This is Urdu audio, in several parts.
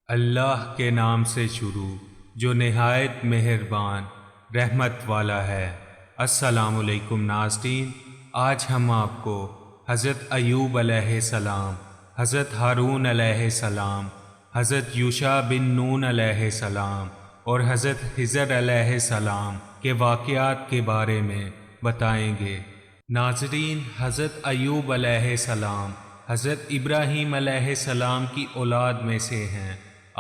اللہ کے نام سے شروع جو نہایت مہربان رحمت والا ہے۔ السلام علیکم ناظرین، آج ہم آپ کو حضرت ایوب علیہ السلام، حضرت ہارون علیہ السلام، حضرت یوشع بن نون علیہ السلام اور حضرت خضر علیہ السلام کے واقعات کے بارے میں بتائیں گے۔ ناظرین، حضرت ایوب علیہ السلام حضرت ابراہیم علیہ السلام کی اولاد میں سے ہیں۔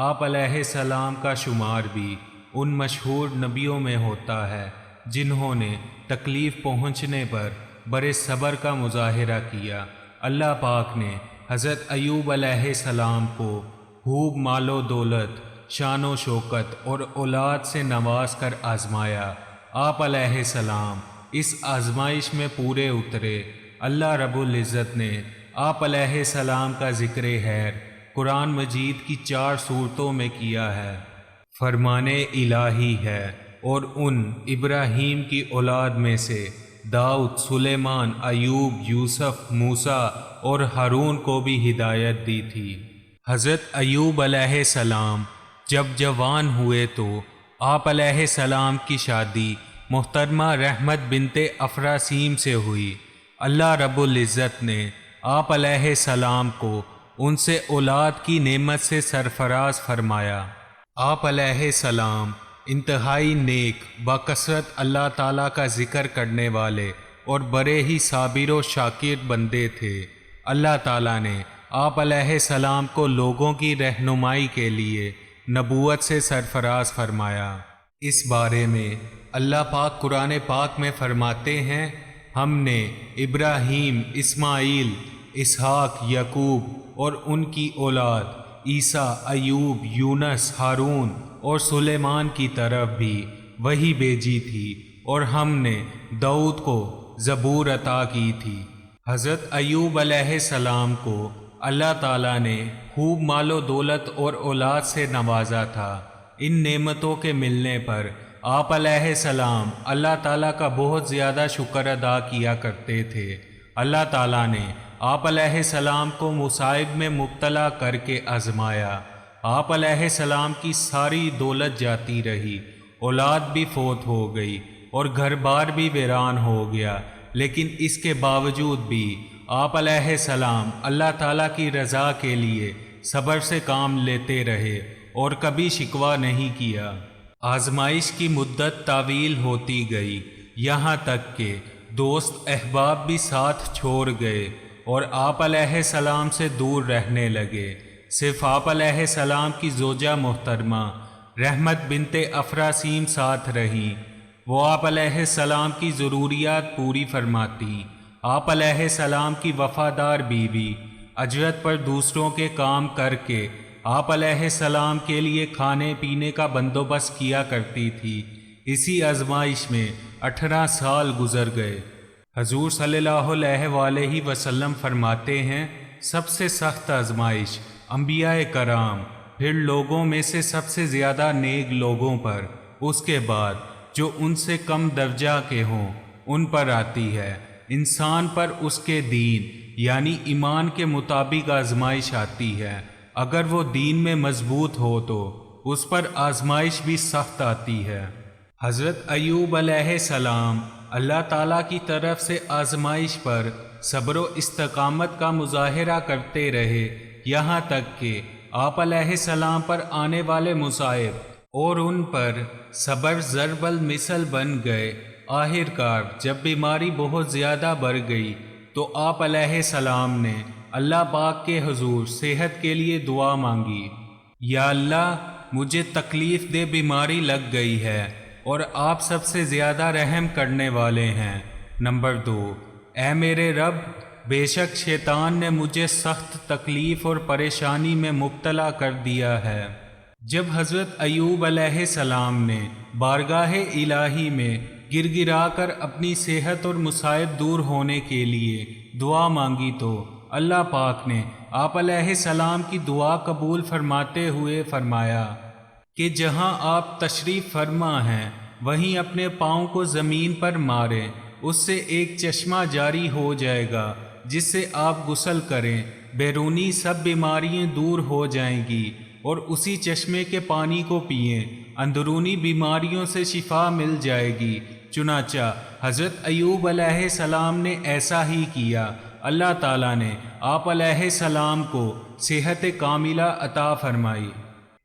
آپ علیہ السلام کا شمار بھی ان مشہور نبیوں میں ہوتا ہے جنہوں نے تکلیف پہنچنے پر بڑے صبر کا مظاہرہ کیا۔ اللہ پاک نے حضرت ایوب علیہ السلام کو خوب مال و دولت، شان و شوکت اور اولاد سے نواز کر آزمایا۔ آپ علیہ السلام اس آزمائش میں پورے اترے۔ اللہ رب العزت نے آپ علیہ السلام کا ذکر خیر قرآن مجید کی 4 صورتوں میں کیا ہے۔ فرمان الہی ہے اور ان ابراہیم کی اولاد میں سے داؤد، سلیمان، ایوب، یوسف، موسیٰ اور ہارون کو بھی ہدایت دی تھی۔ حضرت ایوب علیہ السلام جب جوان ہوئے تو آپ علیہ السلام کی شادی محترمہ رحمت بنت افراسیم سے ہوئی۔ اللہ رب العزت نے آپ علیہ السلام کو ان سے اولاد کی نعمت سے سرفراز فرمایا۔ آپ علیہ السلام انتہائی نیک، بکثرت اللہ تعالیٰ کا ذکر کرنے والے اور بڑے ہی صابر و شاکر بندے تھے۔ اللہ تعالیٰ نے آپ علیہ السلام کو لوگوں کی رہنمائی کے لیے نبوت سے سرفراز فرمایا۔ اس بارے میں اللہ پاک قرآن پاک میں فرماتے ہیں، ہم نے ابراہیم، اسماعیل، اسحاق، یعقوب اور ان کی اولاد عیسیٰ، ایوب، یونس، ہارون اور سلیمان کی طرف بھی وحی بھیجی تھی، اور ہم نے داؤد کو زبور عطا کی تھی۔ حضرت ایوب علیہ السلام کو اللہ تعالیٰ نے خوب مال و دولت اور اولاد سے نوازا تھا۔ ان نعمتوں کے ملنے پر آپ علیہ السلام اللہ تعالیٰ کا بہت زیادہ شکر ادا کیا کرتے تھے۔ اللہ تعالیٰ نے آپ علیہ السلام کو مصائب میں مبتلا کر کے آزمایا۔ آپ علیہ السلام کی ساری دولت جاتی رہی، اولاد بھی فوت ہو گئی اور گھر بار بھی ویران ہو گیا، لیکن اس کے باوجود بھی آپ علیہ السلام اللہ تعالیٰ کی رضا کے لیے صبر سے کام لیتے رہے اور کبھی شکوہ نہیں کیا۔ آزمائش کی مدت طویل ہوتی گئی، یہاں تک کہ دوست احباب بھی ساتھ چھوڑ گئے اور آپ علیہ السلام سے دور رہنے لگے۔ صرف آپ علیہ السلام کی زوجہ محترمہ رحمت بنت افراسیم ساتھ رہیں۔ وہ آپ علیہ السلام کی ضروریات پوری فرماتی۔ آپ علیہ السلام کی وفادار بیوی اجرت پر دوسروں کے کام کر کے آپ علیہ السلام کے لیے کھانے پینے کا بندوبست کیا کرتی تھی۔ اسی آزمائش میں 18 سال گزر گئے۔ حضور صلی اللہ علیہ وآلہ وسلم فرماتے ہیں، سب سے سخت آزمائش انبیاء کرام، پھر لوگوں میں سے سب سے زیادہ نیک لوگوں پر، اس کے بعد جو ان سے کم درجہ کے ہوں ان پر آتی ہے۔ انسان پر اس کے دین یعنی ایمان کے مطابق آزمائش آتی ہے۔ اگر وہ دین میں مضبوط ہو تو اس پر آزمائش بھی سخت آتی ہے۔ حضرت ایوب علیہ السلام اللہ تعالیٰ کی طرف سے آزمائش پر صبر و استقامت کا مظاہرہ کرتے رہے، یہاں تک کہ آپ علیہ السلام پر آنے والے مصائب اور ان پر صبر ضرب المثل بن گئے۔ آخر کار جب بیماری بہت زیادہ بڑھ گئی تو آپ علیہ السلام نے اللہ پاک کے حضور صحت کے لیے دعا مانگی۔ یا اللہ، مجھے تکلیف دہ بیماری لگ گئی ہے اور آپ سب سے زیادہ رحم کرنے والے ہیں۔ نمبر 2، اے میرے رب، بے شک شیطان نے مجھے سخت تکلیف اور پریشانی میں مبتلا کر دیا ہے۔ جب حضرت ایوب علیہ السلام نے بارگاہ الہی میں گر گرا کر اپنی صحت اور مصائب دور ہونے کے لیے دعا مانگی تو اللہ پاک نے آپ علیہ السلام کی دعا قبول فرماتے ہوئے فرمایا کہ جہاں آپ تشریف فرما ہیں وہیں اپنے پاؤں کو زمین پر ماریں، اس سے ایک چشمہ جاری ہو جائے گا جس سے آپ غسل کریں، بیرونی سب بیماریاں دور ہو جائیں گی اور اسی چشمے کے پانی کو پئیں، اندرونی بیماریوں سے شفا مل جائے گی۔ چنانچہ حضرت ایوب علیہ السلام نے ایسا ہی کیا۔ اللہ تعالیٰ نے آپ علیہ السلام کو صحت کاملہ عطا فرمائی۔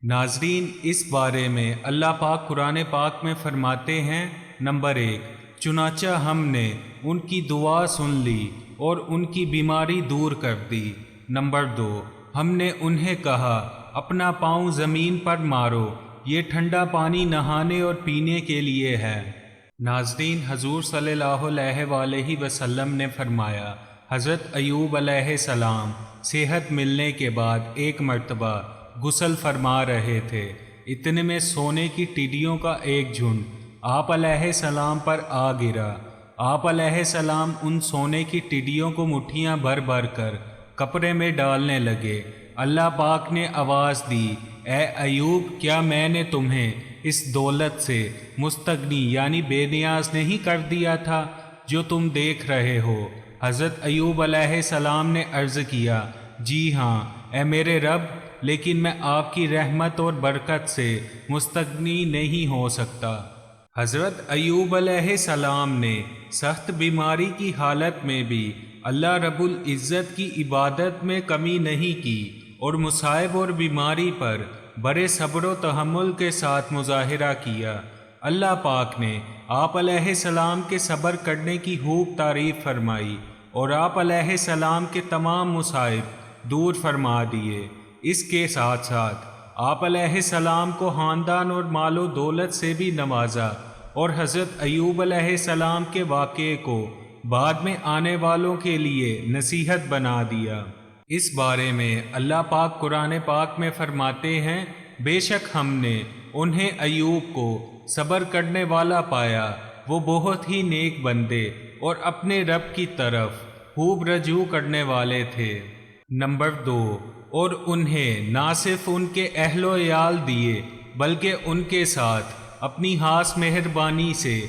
ناظرین، اس بارے میں اللہ پاک قرآن پاک میں فرماتے ہیں، نمبر 1، چنانچہ ہم نے ان کی دعا سن لی اور ان کی بیماری دور کر دی۔ نمبر 2، ہم نے انہیں کہا اپنا پاؤں زمین پر مارو، یہ ٹھنڈا پانی نہانے اور پینے کے لیے ہے۔ ناظرین، حضور صلی اللہ علیہ وآلہ وسلم نے فرمایا، حضرت ایوب علیہ السلام صحت ملنے کے بعد ایک مرتبہ غسل فرما رہے تھے، اتنے میں سونے کی ٹڈیوں کا ایک جھنڈ آپ علیہ السلام پر آ گرا۔ آپ علیہ السلام ان سونے کی ٹڈیوں کو مٹھیاں بھر بھر کر کپڑے میں ڈالنے لگے۔ اللہ پاک نے آواز دی، اے ایوب، کیا میں نے تمہیں اس دولت سے مستغنی یعنی بے نیاز نہیں کر دیا تھا جو تم دیکھ رہے ہو؟ حضرت ایوب علیہ السلام نے عرض کیا، جی ہاں اے میرے رب، لیکن میں آپ کی رحمت اور برکت سے مستغنی نہیں ہو سکتا۔ حضرت ایوب علیہ السلام نے سخت بیماری کی حالت میں بھی اللہ رب العزت کی عبادت میں کمی نہیں کی اور مصائب اور بیماری پر بڑے صبر و تحمل کے ساتھ مظاہرہ کیا۔ اللہ پاک نے آپ علیہ السلام کے صبر کرنے کی خوب تعریف فرمائی اور آپ علیہ السلام کے تمام مصائب دور فرما دیے۔ اس کے ساتھ ساتھ آپ علیہ السلام کو خاندان اور مال و دولت سے بھی نوازا اور حضرت ایوب علیہ السلام کے واقعے کو بعد میں آنے والوں کے لیے نصیحت بنا دیا۔ اس بارے میں اللہ پاک قرآن پاک میں فرماتے ہیں، بے شک ہم نے انہیں ایوب کو صبر کرنے والا پایا، وہ بہت ہی نیک بندے اور اپنے رب کی طرف خوب رجوع کرنے والے تھے۔ نمبر 2، اور انہیں نہ صرف ان کے اہل و عیال دیے بلکہ ان کے ساتھ اپنی خاص مہربانی سے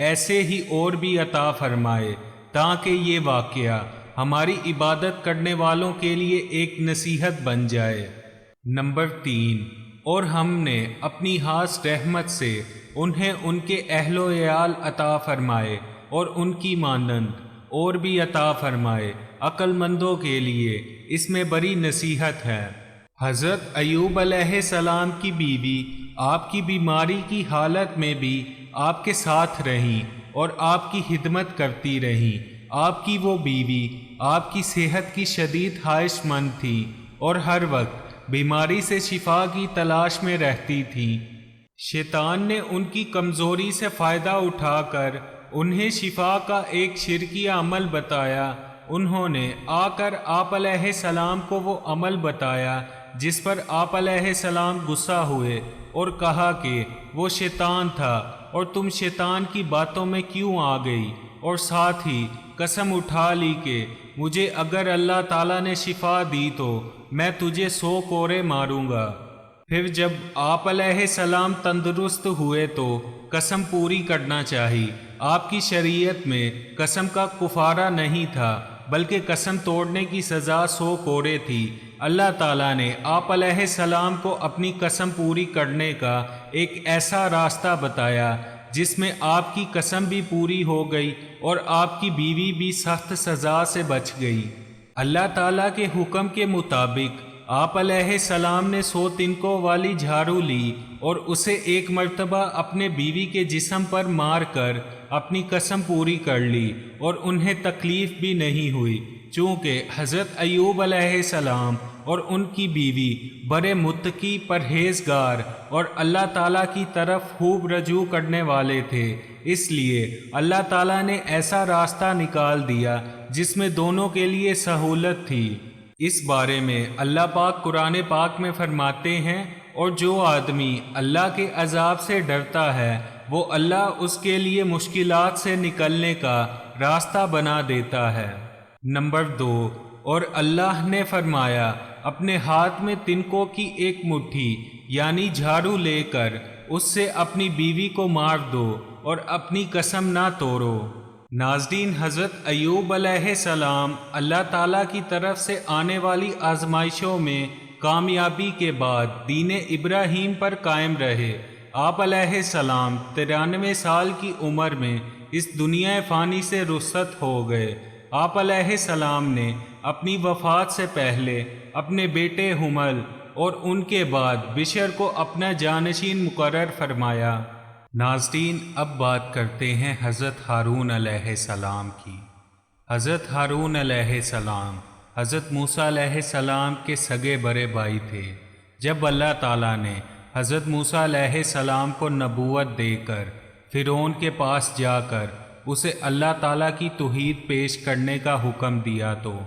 ایسے ہی اور بھی عطا فرمائے تاکہ یہ واقعہ ہماری عبادت کرنے والوں کے لیے ایک نصیحت بن جائے۔ نمبر 3، اور ہم نے اپنی خاص رحمت سے انہیں ان کے اہل و عیال عطا فرمائے اور ان کی مانند اور بھی عطا فرمائے۔ عقل مندوں کے لیے اس میں بڑی نصیحت ہے۔ حضرت ایوب علیہ السلام کی بیوی آپ کی بیماری کی حالت میں بھی آپ کے ساتھ رہیں اور آپ کی خدمت کرتی رہیں۔ آپ کی وہ بیوی آپ کی صحت کی شدید خواہش مند تھی اور ہر وقت بیماری سے شفا کی تلاش میں رہتی تھی۔ شیطان نے ان کی کمزوری سے فائدہ اٹھا کر انہیں شفا کا ایک شرکیہ عمل بتایا۔ انہوں نے آ کر آپ علیہ السلام کو وہ عمل بتایا جس پر آپ علیہ السلام غصہ ہوئے اور کہا کہ وہ شیطان تھا اور تم شیطان کی باتوں میں کیوں آ گئی، اور ساتھ ہی قسم اٹھا لی کہ مجھے اگر اللہ تعالیٰ نے شفا دی تو میں تجھے 100 کوڑے ماروں گا۔ پھر جب آپ علیہ السلام تندرست ہوئے تو قسم پوری کرنا چاہی۔ آپ کی شریعت میں قسم کا کفارہ نہیں تھا بلکہ قسم توڑنے کی سزا 100 کوڑے تھی۔ اللہ تعالیٰ نے آپ علیہ السلام کو اپنی قسم پوری کرنے کا ایک ایسا راستہ بتایا جس میں آپ کی قسم بھی پوری ہو گئی اور آپ کی بیوی بھی سخت سزا سے بچ گئی۔ اللہ تعالیٰ کے حکم کے مطابق آپ علیہ السلام نے 100 تنکوں والی جھاڑو لی اور اسے ایک مرتبہ اپنے بیوی کے جسم پر مار کر اپنی قسم پوری کر لی اور انہیں تکلیف بھی نہیں ہوئی، چونکہ حضرت ایوب علیہ السلام اور ان کی بیوی بڑے متقی، پرہیزگار اور اللہ تعالیٰ کی طرف خوب رجوع کرنے والے تھے، اس لیے اللہ تعالیٰ نے ایسا راستہ نکال دیا جس میں دونوں کے لیے سہولت تھی۔ اس بارے میں اللہ پاک قرآن پاک میں فرماتے ہیں، اور جو آدمی اللہ کے عذاب سے ڈرتا ہے وہ اللہ اس کے لیے مشکلات سے نکلنے کا راستہ بنا دیتا ہے۔ نمبر 2، اور اللہ نے فرمایا اپنے ہاتھ میں تنکوں کی ایک مٹھی یعنی جھاڑو لے کر اس سے اپنی بیوی کو مار دو اور اپنی قسم نہ توڑو۔ ناظرین، حضرت ایوب علیہ السلام اللہ تعالیٰ کی طرف سے آنے والی آزمائشوں میں کامیابی کے بعد دین ابراہیم پر قائم رہے۔ آپ علیہ السلام 93 سال کی عمر میں اس دنیا فانی سے رخصت ہو گئے۔ آپ علیہ السلام نے اپنی وفات سے پہلے اپنے بیٹے حمل اور ان کے بعد بشر کو اپنا جانشین مقرر فرمایا۔ ناظرین، اب بات کرتے ہیں حضرت ہارون علیہ السلام کی۔ حضرت ہارون علیہ السلام حضرت موسیٰ علیہ السلام کے سگے بڑے بھائی تھے۔ جب اللہ تعالیٰ نے حضرت موسیٰ علیہ السلام کو نبوت دے کر فرعون کے پاس جا کر اسے اللہ تعالیٰ کی توحید پیش کرنے کا حکم دیا تو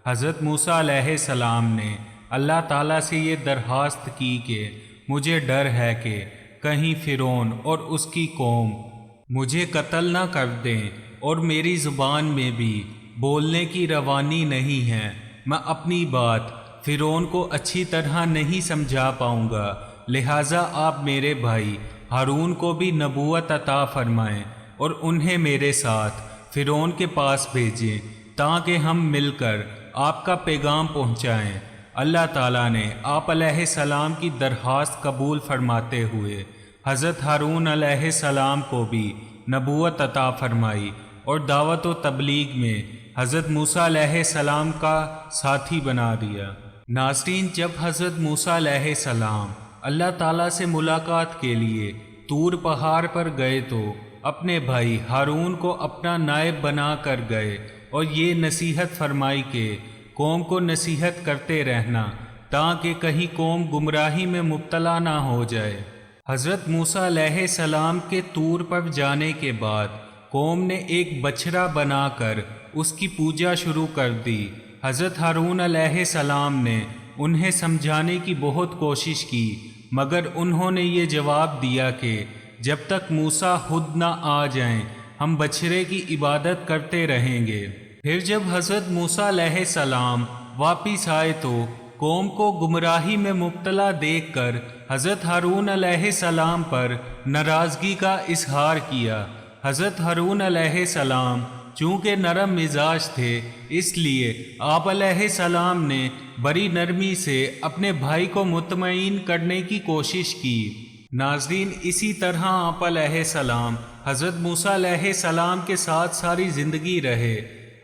حضرت موسیٰ علیہ السلام نے اللہ تعالیٰ سے یہ درخواست کی کہ مجھے ڈر ہے کہ کہیں فرعون اور اس کی قوم مجھے قتل نہ کر دیں، اور میری زبان میں بھی بولنے کی روانی نہیں ہے، میں اپنی بات فرعون کو اچھی طرح نہیں سمجھا پاؤں گا، لہٰذا آپ میرے بھائی ہارون کو بھی نبوت عطا فرمائیں اور انہیں میرے ساتھ فرعون کے پاس بھیجیں تاکہ ہم مل کر آپ کا پیغام پہنچائیں۔ اللہ تعالیٰ نے آپ علیہ السلام کی درخواست قبول فرماتے ہوئے حضرت ہارون علیہ السلام کو بھی نبوت عطا فرمائی اور دعوت و تبلیغ میں حضرت موسیٰ علیہ السلام کا ساتھی بنا دیا۔ ناظرین، جب حضرت موسیٰ علیہ السلام اللہ تعالیٰ سے ملاقات کے لیے طور پہاڑ پر گئے تو اپنے بھائی ہارون کو اپنا نائب بنا کر گئے اور یہ نصیحت فرمائی کہ قوم کو نصیحت کرتے رہنا تاکہ کہیں قوم گمراہی میں مبتلا نہ ہو جائے۔ حضرت موسیٰ علیہ السلام کے طور پر جانے کے بعد قوم نے ایک بچھڑا بنا کر اس کی پوجا شروع کر دی۔ حضرت ہارون علیہ السلام نے انہیں سمجھانے کی بہت کوشش کی، مگر انہوں نے یہ جواب دیا کہ جب تک موسیٰ خود نہ آ جائیں ہم بچھڑے کی عبادت کرتے رہیں گے۔ پھر جب حضرت موسیٰ علیہ السلام واپس آئے تو قوم کو گمراہی میں مبتلا دیکھ کر حضرت ہارون علیہ السلام پر ناراضگی کا اظہار کیا۔ حضرت ہارون علیہ السلام چونکہ نرم مزاج تھے، اس لیے آپ علیہ السلام نے بڑی نرمی سے اپنے بھائی کو مطمئن کرنے کی کوشش کی۔ ناظرین، اسی طرح آپ علیہ السلام حضرت موسیٰ علیہ السلام کے ساتھ ساری زندگی رہے۔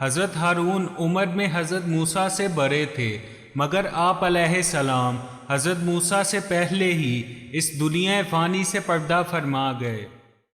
حضرت ہارون عمر میں حضرت موسیٰ سے بڑے تھے، مگر آپ علیہ السلام حضرت موسیٰ سے پہلے ہی اس دنیا فانی سے پردہ فرما گئے۔